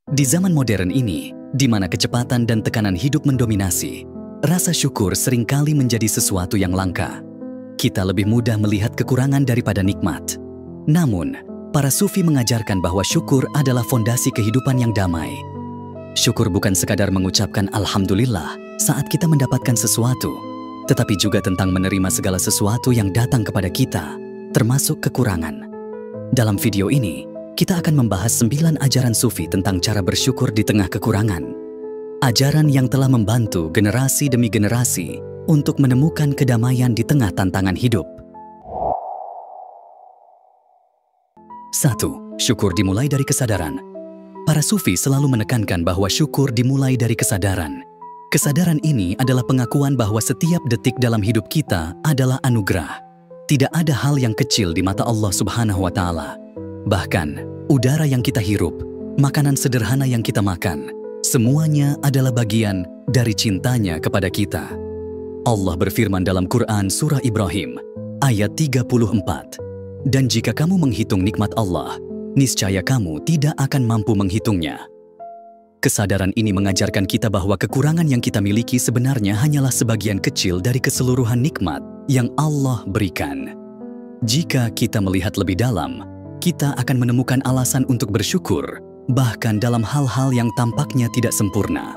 Di zaman modern ini, di mana kecepatan dan tekanan hidup mendominasi, rasa syukur seringkali menjadi sesuatu yang langka. Kita lebih mudah melihat kekurangan daripada nikmat. Namun, para sufi mengajarkan bahwa syukur adalah fondasi kehidupan yang damai. Syukur bukan sekadar mengucapkan Alhamdulillah saat kita mendapatkan sesuatu, tetapi juga tentang menerima segala sesuatu yang datang kepada kita, termasuk kekurangan. Dalam video ini, kita akan membahas 9 ajaran sufi tentang cara bersyukur di tengah kekurangan. Ajaran yang telah membantu generasi demi generasi untuk menemukan kedamaian di tengah tantangan hidup. 1. Syukur dimulai dari kesadaran. Para sufi selalu menekankan bahwa syukur dimulai dari kesadaran. Kesadaran ini adalah pengakuan bahwa setiap detik dalam hidup kita adalah anugerah. Tidak ada hal yang kecil di mata Allah Subhanahu wa Ta'ala. Bahkan, udara yang kita hirup, makanan sederhana yang kita makan, semuanya adalah bagian dari cintanya kepada kita. Allah berfirman dalam Quran Surah Ibrahim, ayat 34. Dan jika kamu menghitung nikmat Allah, niscaya kamu tidak akan mampu menghitungnya. Kesadaran ini mengajarkan kita bahwa kekurangan yang kita miliki sebenarnya hanyalah sebagian kecil dari keseluruhan nikmat yang Allah berikan. Jika kita melihat lebih dalam, kita akan menemukan alasan untuk bersyukur, bahkan dalam hal-hal yang tampaknya tidak sempurna.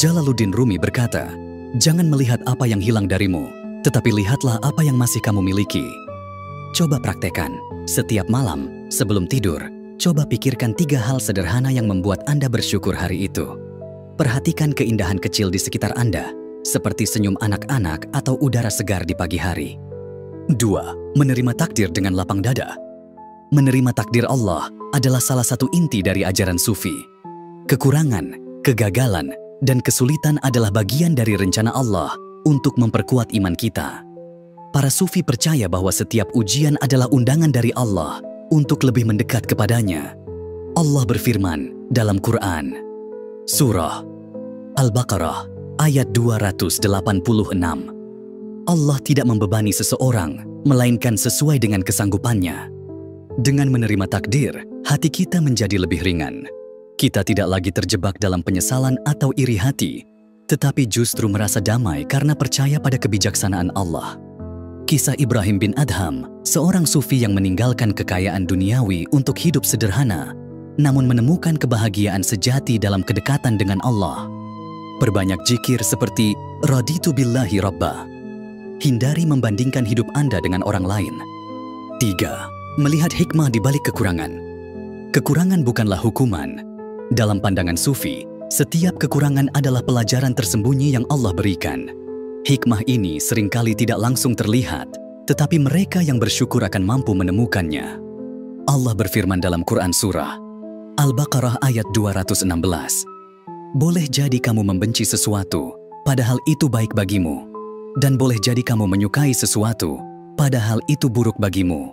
Jalaluddin Rumi berkata, "Jangan melihat apa yang hilang darimu, tetapi lihatlah apa yang masih kamu miliki." Coba praktekkan, setiap malam sebelum tidur, coba pikirkan 3 hal sederhana yang membuat Anda bersyukur hari itu. Perhatikan keindahan kecil di sekitar Anda, seperti senyum anak-anak atau udara segar di pagi hari. 2. Menerima takdir dengan lapang dada. Menerima takdir Allah adalah salah satu inti dari ajaran sufi. Kekurangan, kegagalan, dan kesulitan adalah bagian dari rencana Allah untuk memperkuat iman kita. Para sufi percaya bahwa setiap ujian adalah undangan dari Allah untuk lebih mendekat kepadanya. Allah berfirman dalam Quran, Surah Al-Baqarah ayat 286. Allah tidak membebani seseorang, melainkan sesuai dengan kesanggupannya. Dengan menerima takdir, hati kita menjadi lebih ringan. Kita tidak lagi terjebak dalam penyesalan atau iri hati, tetapi justru merasa damai karena percaya pada kebijaksanaan Allah. Kisah Ibrahim bin Adham, seorang sufi yang meninggalkan kekayaan duniawi untuk hidup sederhana, namun menemukan kebahagiaan sejati dalam kedekatan dengan Allah. Perbanyak zikir seperti Raditu billahi rabba. Hindari membandingkan hidup Anda dengan orang lain. 3. Melihat hikmah di balik kekurangan. Kekurangan bukanlah hukuman. Dalam pandangan sufi, setiap kekurangan adalah pelajaran tersembunyi yang Allah berikan. Hikmah ini seringkali tidak langsung terlihat, tetapi mereka yang bersyukur akan mampu menemukannya. Allah berfirman dalam Quran Surah Al-Baqarah ayat 216. Boleh jadi kamu membenci sesuatu, padahal itu baik bagimu. Dan boleh jadi kamu menyukai sesuatu, padahal itu buruk bagimu.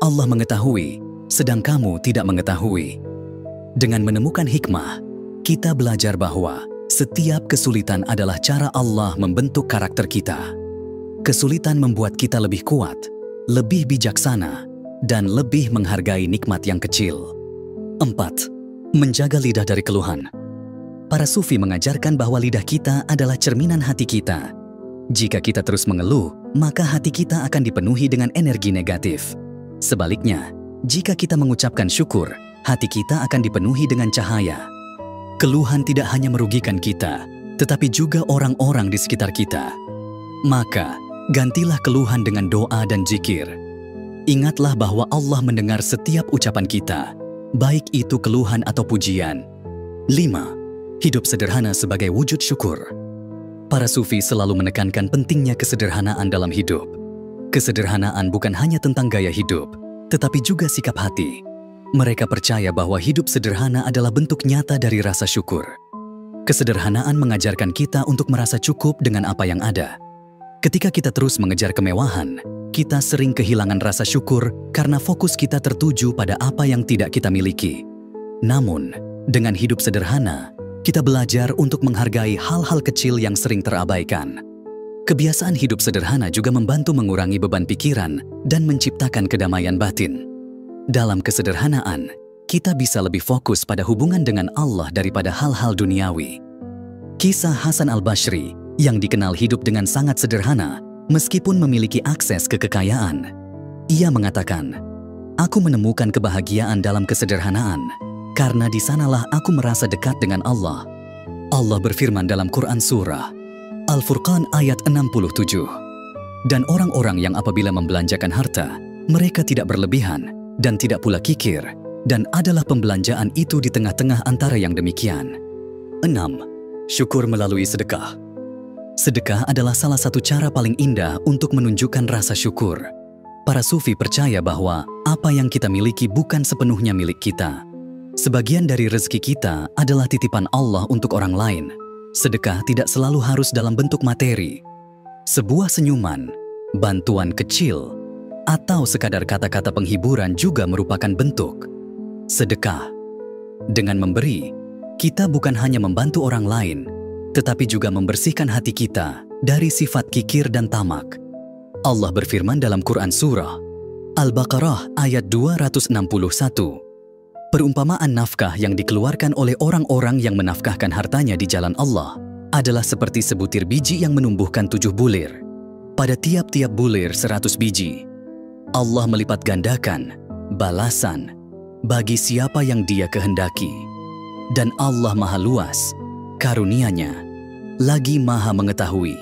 Allah mengetahui, sedang kamu tidak mengetahui. Dengan menemukan hikmah, kita belajar bahwa setiap kesulitan adalah cara Allah membentuk karakter kita. Kesulitan membuat kita lebih kuat, lebih bijaksana, dan lebih menghargai nikmat yang kecil. 4. Menjaga lidah dari keluhan. Para sufi mengajarkan bahwa lidah kita adalah cerminan hati kita. Jika kita terus mengeluh, maka hati kita akan dipenuhi dengan energi negatif. Sebaliknya, jika kita mengucapkan syukur, hati kita akan dipenuhi dengan cahaya. Keluhan tidak hanya merugikan kita, tetapi juga orang-orang di sekitar kita. Maka, gantilah keluhan dengan doa dan zikir. Ingatlah bahwa Allah mendengar setiap ucapan kita, baik itu keluhan atau pujian. 5. Hidup sederhana sebagai wujud syukur. Para sufi selalu menekankan pentingnya kesederhanaan dalam hidup. Kesederhanaan bukan hanya tentang gaya hidup, tetapi juga sikap hati. Mereka percaya bahwa hidup sederhana adalah bentuk nyata dari rasa syukur. Kesederhanaan mengajarkan kita untuk merasa cukup dengan apa yang ada. Ketika kita terus mengejar kemewahan, kita sering kehilangan rasa syukur karena fokus kita tertuju pada apa yang tidak kita miliki. Namun, dengan hidup sederhana, kita belajar untuk menghargai hal-hal kecil yang sering terabaikan. Kebiasaan hidup sederhana juga membantu mengurangi beban pikiran dan menciptakan kedamaian batin. Dalam kesederhanaan, kita bisa lebih fokus pada hubungan dengan Allah daripada hal-hal duniawi. Kisah Hasan al-Basri yang dikenal hidup dengan sangat sederhana meskipun memiliki akses ke kekayaan. Ia mengatakan, "Aku menemukan kebahagiaan dalam kesederhanaan, karena di sanalah aku merasa dekat dengan Allah." Allah berfirman dalam Quran Surah Al-Furqan ayat 67, "Dan orang-orang yang apabila membelanjakan harta, mereka tidak berlebihan dan tidak pula kikir, dan adalah pembelanjaan itu di tengah-tengah antara yang demikian." 6. Syukur melalui sedekah. Sedekah adalah salah satu cara paling indah untuk menunjukkan rasa syukur. Para sufi percaya bahwa apa yang kita miliki bukan sepenuhnya milik kita. Sebagian dari rezeki kita adalah titipan Allah untuk orang lain. Sedekah tidak selalu harus dalam bentuk materi. Sebuah senyuman, bantuan kecil, atau sekadar kata-kata penghiburan juga merupakan bentuk sedekah. Dengan memberi, kita bukan hanya membantu orang lain, tetapi juga membersihkan hati kita dari sifat kikir dan tamak. Allah berfirman dalam Quran Surah Al-Baqarah ayat 261, "Perumpamaan nafkah yang dikeluarkan oleh orang-orang yang menafkahkan hartanya di jalan Allah adalah seperti sebutir biji yang menumbuhkan 7 bulir. Pada tiap-tiap bulir 100 biji. Allah melipat gandakan balasan bagi siapa yang Dia kehendaki. Dan Allah Maha Luas karunia-Nya, lagi Maha Mengetahui."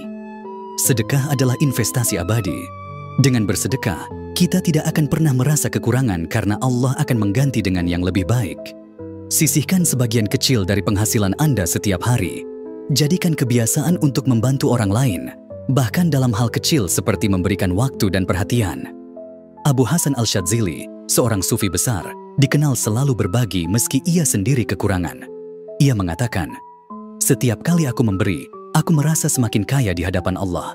Sedekah adalah investasi abadi. Dengan bersedekah, kita tidak akan pernah merasa kekurangan karena Allah akan mengganti dengan yang lebih baik. Sisihkan sebagian kecil dari penghasilan Anda setiap hari. Jadikan kebiasaan untuk membantu orang lain, bahkan dalam hal kecil seperti memberikan waktu dan perhatian. Abu Hasan al-Syadzili, seorang sufi besar, dikenal selalu berbagi meski ia sendiri kekurangan. Ia mengatakan, "Setiap kali aku memberi, aku merasa semakin kaya di hadapan Allah."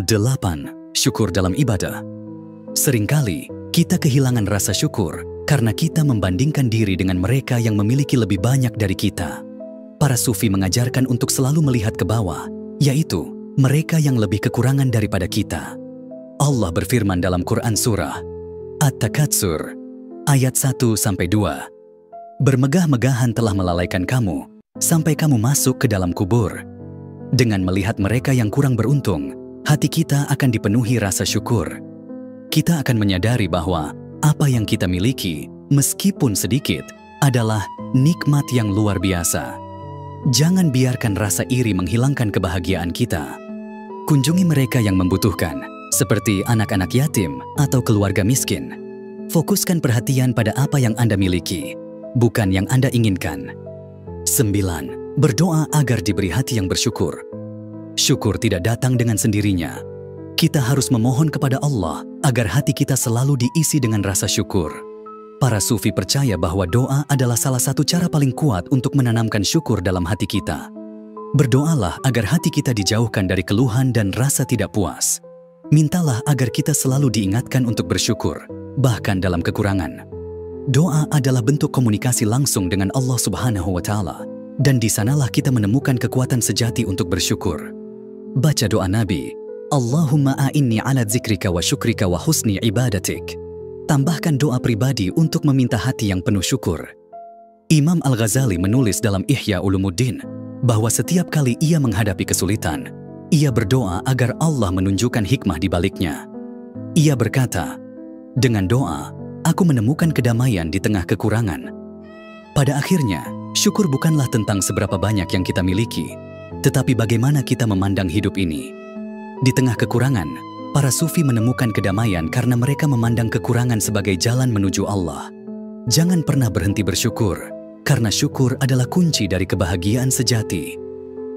8. Syukur dalam ibadah. Seringkali kita kehilangan rasa syukur karena kita membandingkan diri dengan mereka yang memiliki lebih banyak dari kita. Para sufi mengajarkan untuk selalu melihat ke bawah, yaitu mereka yang lebih kekurangan daripada kita. Allah berfirman dalam Quran Surah At-Takatsur ayat 1-2, "Bermegah-megahan telah melalaikan kamu sampai kamu masuk ke dalam kubur." Dengan melihat mereka yang kurang beruntung, hati kita akan dipenuhi rasa syukur. Kita akan menyadari bahwa apa yang kita miliki, meskipun sedikit, adalah nikmat yang luar biasa. Jangan biarkan rasa iri menghilangkan kebahagiaan kita. Kunjungi mereka yang membutuhkan, seperti anak-anak yatim atau keluarga miskin. Fokuskan perhatian pada apa yang Anda miliki, bukan yang Anda inginkan. 9. Berdoa agar diberi hati yang bersyukur. Syukur tidak datang dengan sendirinya. Kita harus memohon kepada Allah agar hati kita selalu diisi dengan rasa syukur. Para sufi percaya bahwa doa adalah salah satu cara paling kuat untuk menanamkan syukur dalam hati kita. Berdoalah agar hati kita dijauhkan dari keluhan dan rasa tidak puas. Mintalah agar kita selalu diingatkan untuk bersyukur, bahkan dalam kekurangan. Doa adalah bentuk komunikasi langsung dengan Allah Subhanahu wa Ta'ala, dan di sanalah kita menemukan kekuatan sejati untuk bersyukur. Baca doa Nabi, "Allahumma a'inni ala dzikrika wa syukrika wa husni ibadatik." Tambahkan doa pribadi untuk meminta hati yang penuh syukur. Imam Al-Ghazali menulis dalam Ihya Ulumuddin bahwa setiap kali ia menghadapi kesulitan, ia berdoa agar Allah menunjukkan hikmah di baliknya. Ia berkata, "Dengan doa, aku menemukan kedamaian di tengah kekurangan." Pada akhirnya, syukur bukanlah tentang seberapa banyak yang kita miliki, tetapi bagaimana kita memandang hidup ini. Di tengah kekurangan, para sufi menemukan kedamaian karena mereka memandang kekurangan sebagai jalan menuju Allah. Jangan pernah berhenti bersyukur, karena syukur adalah kunci dari kebahagiaan sejati.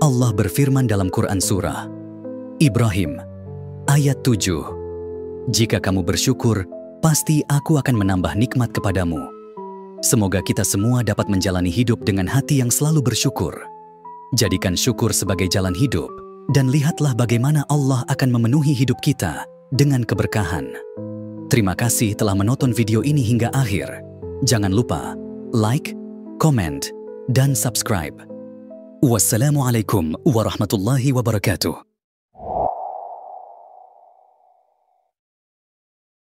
Allah berfirman dalam Quran Surah Ibrahim ayat 7, "Jika kamu bersyukur, pasti aku akan menambah nikmat kepadamu." Semoga kita semua dapat menjalani hidup dengan hati yang selalu bersyukur. Jadikan syukur sebagai jalan hidup, dan lihatlah bagaimana Allah akan memenuhi hidup kita dengan keberkahan. Terima kasih telah menonton video ini hingga akhir. Jangan lupa like, comment, dan subscribe. Wassalamualaikum warahmatullahi wabarakatuh.